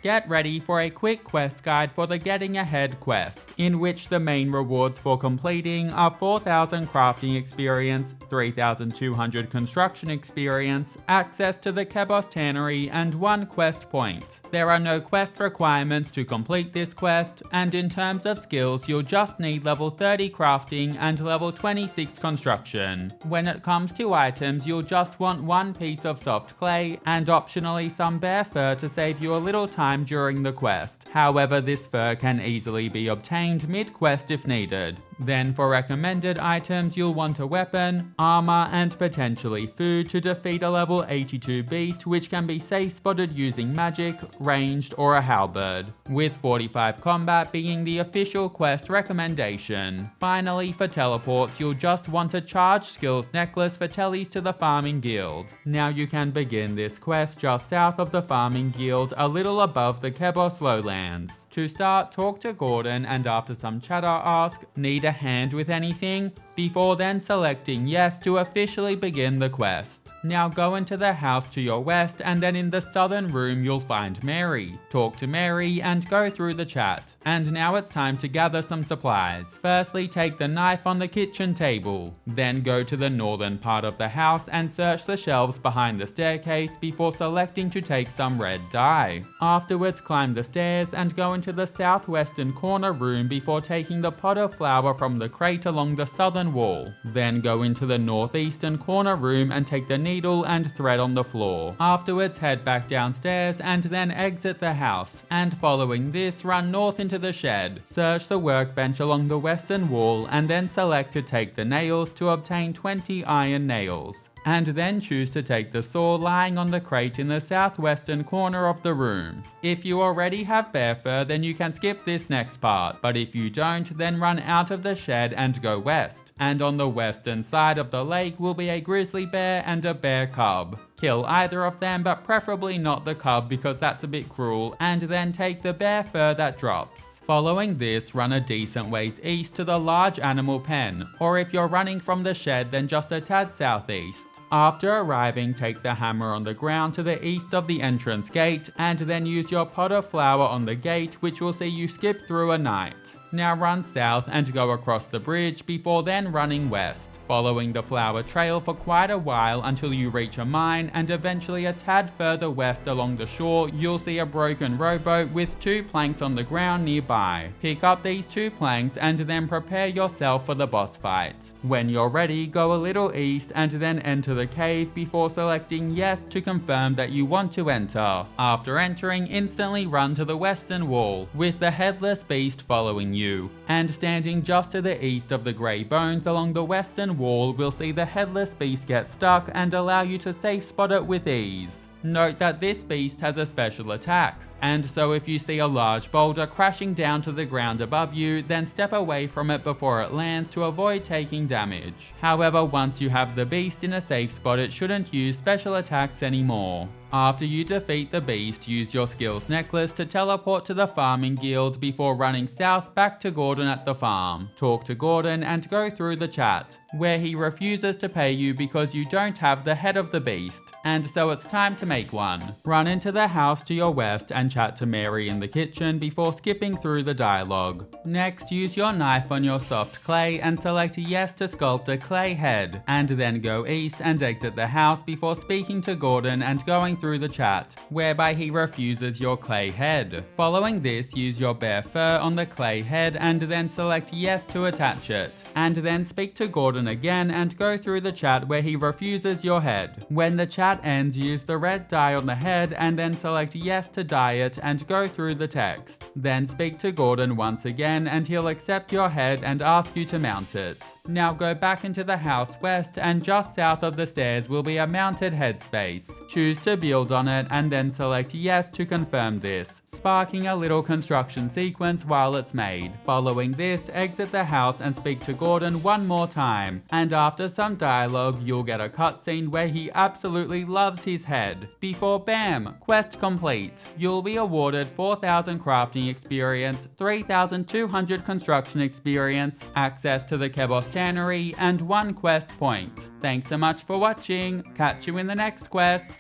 Get ready for a quick quest guide for the Getting Ahead quest, in which the main rewards for completing are 4,000 crafting experience, 3,200 construction experience, access to the Kebos Tannery, and 1 quest point. There are no quest requirements to complete this quest, and in terms of skills you'll just need level 30 crafting and level 26 construction. When it comes to items, you'll just want 1 piece of soft clay and optionally some bear fur to save you a little time during the quest. However, this fur can easily be obtained mid-quest if needed. Then for recommended items, you'll want a weapon, armor, and potentially food to defeat a level 82 beast, which can be safe spotted using magic, ranged, or a halberd, with 45 combat being the official quest recommendation. Finally, for teleports, you'll just want a charged skills necklace for tellies to the farming guild. Now you can begin this quest just south of the farming guild, a little above the Kebos lowlands. To start, talk to Gordon, and after some chatter ask, "Need a hand with anything?" before then selecting yes to officially begin the quest. Now go into the house to your west, and then in the southern room you'll find Mary. Talk to Mary and go through the chat. And now it's time to gather some supplies. Firstly, take the knife on the kitchen table. Then go to the northern part of the house and search the shelves behind the staircase before selecting to take some red dye. Afterwards, climb the stairs and go into the southwestern corner room before taking the pot of flour from the crate along the southern wall. Then go into the northeastern corner room and take the needle and thread on the floor. Afterwards, head back downstairs and then exit the house. And following this, run north into the shed. Search the workbench along the western wall and then select to take the nails to obtain 20 iron nails. And then choose to take the saw lying on the crate in the southwestern corner of the room. If you already have bear fur, then you can skip this next part, but if you don't, then run out of the shed and go west. And on the western side of the lake will be a grizzly bear and a bear cub. Kill either of them, but preferably not the cub because that's a bit cruel, and then take the bear fur that drops. Following this, run a decent ways east to the large animal pen, or if you're running from the shed, then just a tad southeast. After arriving, take the hammer on the ground to the east of the entrance gate, and then use your pot of flour on the gate, which will see you skip through a night. Now run south and go across the bridge before then running west, following the flour trail for quite a while until you reach a mine, and eventually a tad further west along the shore you'll see a broken rowboat with 2 planks on the ground nearby. Pick up these 2 planks and then prepare yourself for the boss fight. When you're ready, go a little east and then enter the cave before selecting yes to confirm that you want to enter. After entering, instantly run to the western wall, with the headless beast following you. And standing just to the east of the grey bones along the western wall, we'll see the headless beast get stuck and allow you to safe spot it with ease. Note that this beast has a special attack, and so if you see a large boulder crashing down to the ground above you, then step away from it before it lands to avoid taking damage. However, once you have the beast in a safe spot, it shouldn't use special attacks anymore. After you defeat the beast, use your skills necklace to teleport to the farming guild before running south back to Gordon at the farm. Talk to Gordon and go through the chat, where he refuses to pay you because you don't have the head of the beast, and so it's time to make one. Run into the house to your west and chat to Mary in the kitchen before skipping through the dialogue. Next, use your knife on your soft clay and select yes to sculpt a clay head, and then go east and exit the house before speaking to Gordon and going through the chat, whereby he refuses your clay head. Following this, use your bear fur on the clay head and then select yes to attach it, and then speak to Gordon again and go through the chat where he refuses your head. When the chat ends, use the red dye on the head and then select yes to dye it and go through the text. Then speak to Gordon once again and he'll accept your head and ask you to mount it. Now go back into the house west, and just south of the stairs will be a mounted headspace. Choose to build on it and then select yes to confirm this, sparking a little construction sequence while it's made. Following this, exit the house and speak to Gordon one more time, and after some dialogue you'll get a cutscene where he absolutely loves his head. Before bam, quest complete. You'll be awarded 4,000 crafting experience, 3,200 construction experience, access to the Kebos Tannery, and 1 quest point. Thanks so much for watching. Catch you in the next quest.